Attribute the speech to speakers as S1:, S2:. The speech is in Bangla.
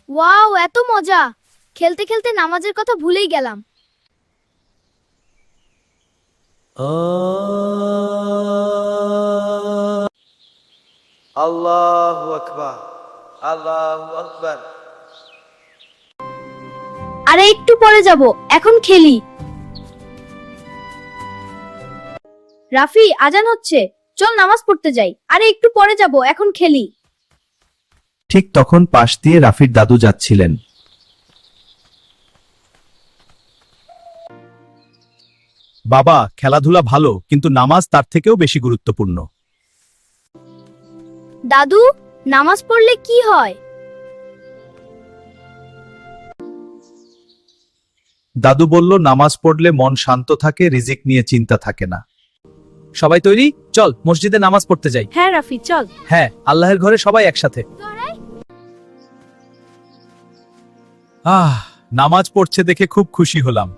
S1: ওয়াও, এত মজা! খেলতে খেলতে নামাজের কথা ভুলেই গেলাম।
S2: আল্লাহু আকবার, আল্লাহু আকবার।
S1: আরে একটু পরে যাব, এখন খেলি। রাফি, আজান হচ্ছে, চল নামাজ পড়তে যাই। আরে একটু পরে যাব, এখন খেলি।
S3: ঠিক তখন পাশ দিয়ে রাফির দাদু যাচ্ছিলেন। বাবা, খেলাধুলা ভালো, কিন্তু নামাজ তার থেকেও বেশি গুরুত্বপূর্ণ।
S1: দাদু, নামাজ পড়লে কি হয়?
S3: দাদু বলল, নামাজ পড়লে মন শান্ত থাকে, রিজিক নিয়ে চিন্তা থাকে না। সবাই তৈরি? চল মসজিদে নামাজ পড়তে যাই।
S1: হ্যাঁ রাফি, চল।
S3: হ্যাঁ, আল্লাহর ঘরে সবাই একসাথে। নামাজ পড়ছে দেখে খুব খুশি হলাম।